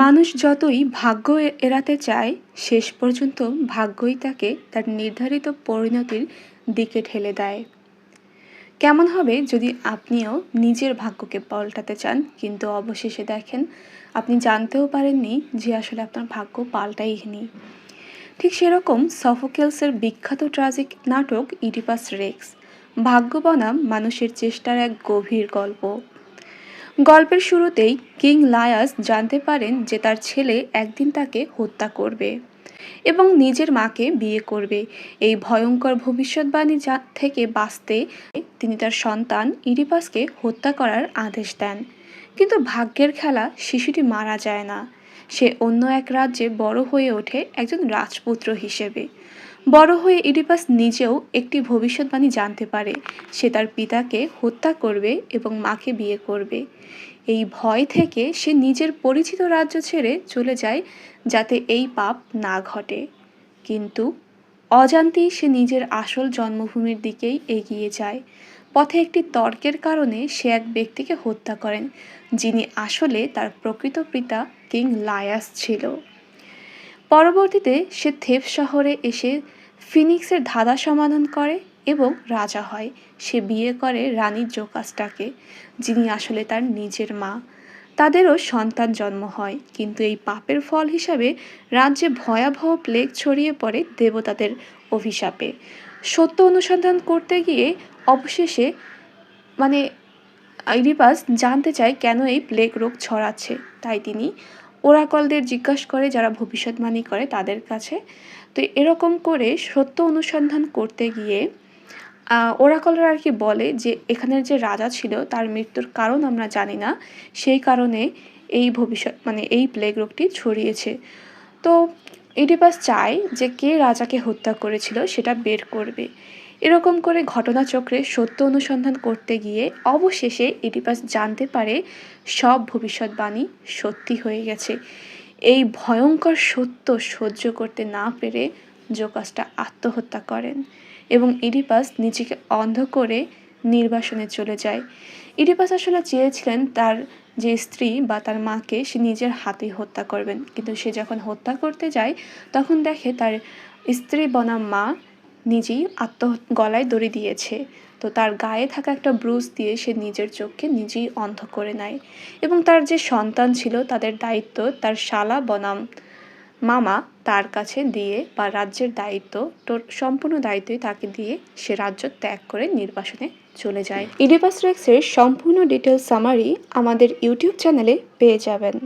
মানুষ যতই ভাগ্য এড়াতে চায়, শেষ পর্যন্ত ভাগ্যই তাকে তার নির্ধারিত পরিণতির দিকে ঠেলে দেয়। কেমন হবে যদি আপনিও নিজের ভাগ্যকে পাল্টাতে চান, কিন্তু অবশেষে দেখেন আপনি জানতেও পারেননি যে আসলে আপনার ভাগ্য পাল্টাইনি। ঠিক সেরকম সফোকেলসের বিখ্যাত ট্র্যাজিক নাটক ইডিপাস রেক্স ভাগ্য বনাম মানুষের চেষ্টার এক গভীর গল্প। গল্পের শুরুতেই কিং লায়াস জানতে পারেন যে তার ছেলে একদিন তাকে হত্যা করবে এবং নিজের মাকে বিয়ে করবে। এই ভয়ঙ্কর ভবিষ্যৎবাণী থেকে বাঁচতে তিনি তার সন্তান ইডিপাসকে হত্যা করার আদেশ দেন। কিন্তু ভাগ্যের খেলা, শিশুটি মারা যায় না। সে অন্য এক রাজ্যে বড় হয়ে ওঠে একজন রাজপুত্র হিসেবে। বড় হয়ে ইডিপাস নিজেও একটি ভবিষ্যৎবাণী জানতে পারে। সে তার পিতাকে হত্যা করবে এবং মাকে বিয়ে করবে। এই ভয় থেকে সে নিজের পরিচিত রাজ্য ছেড়ে চলে যায় যাতে এই পাপ না ঘটে। কিন্তু অজান্তেই সে নিজের আসল জন্মভূমির দিকেই এগিয়ে যায়। পথে একটি তর্কের কারণে সে এক ব্যক্তিকে হত্যা করেন, যিনি আসলে তার প্রকৃত পিতা কিং লায়াস ছিল। পরবর্তীতে সে থেব শহরে এসে ফিনিক্সের ধাঁধা সমাধান করে এবং রাজা হয়। সে বিয়ে করে রানী জোকাস্টাকে, যিনি আসলে তার নিজের মা। তাদেরও সন্তান জন্ম হয়, কিন্তু এই পাপের ফল হিসাবে রাজ্যে ভয়াবহ প্লেগ ছড়িয়ে পড়ে দেবতাদের অভিশাপে। সত্য অনুসন্ধান করতে গিয়ে অবশেষে ইডিপাস জানতে চায় কেন এই প্লেগ রোগ ছড়াচ্ছে। তাই তিনি ওরাকলদের জিজ্ঞাসা করে, যারা ভবিষ্যৎবাণী করে তাদের কাছে। তো এরকম করে সত্য অনুসন্ধান করতে গিয়ে ওরাকলরা আর কি বলে যে এখানের যে রাজা ছিল তার মৃত্যুর কারণ আমরা জানি না, সেই কারণে এই এই প্লেগ রোগটি ছড়িয়েছে। তো ইডিপাস চায় যে কে রাজাকে হত্যা করেছিল সেটা বের করবে। এরকম করে ঘটনাচক্রে সত্য অনুসন্ধান করতে গিয়ে অবশেষে ইডিপাস জানতে পারে সব ভবিষ্যৎবাণী সত্যি হয়ে গেছে। এই ভয়ঙ্কর সত্য সহ্য করতে না পেরে জোকাসটা আত্মহত্যা করেন এবং ইডিপাস নিজেকে অন্ধ করে নির্বাসনে চলে যায়। ইডিপাস আসলে চেয়েছিলেন তার যে স্ত্রী বা তার মাকে সে নিজের হাতে হত্যা করবেন, কিন্তু সে যখন হত্যা করতে যায় তখন দেখে তার স্ত্রী বনাম মা নিজেই গলায় দড়ি দিয়েছে। তো তার গায়ে থাকা একটা ব্রুজ দিয়ে সে নিজের চোখকে নিজেই অন্ধ করে নেয় এবং তার যে সন্তান ছিল তাদের দায়িত্ব তার শালা বনাম মামা তার কাছে দিয়ে, বা রাজ্যের দায়িত্ব সম্পূর্ণ দায়িত্বই তাকে দিয়ে সে রাজ্য ত্যাগ করে নির্বাসনে চলে যায়। ইডিপাস রেক্সের সম্পূর্ণ ডিটেলস সামারি আমাদের ইউটিউব চ্যানেলে পেয়ে যাবেন।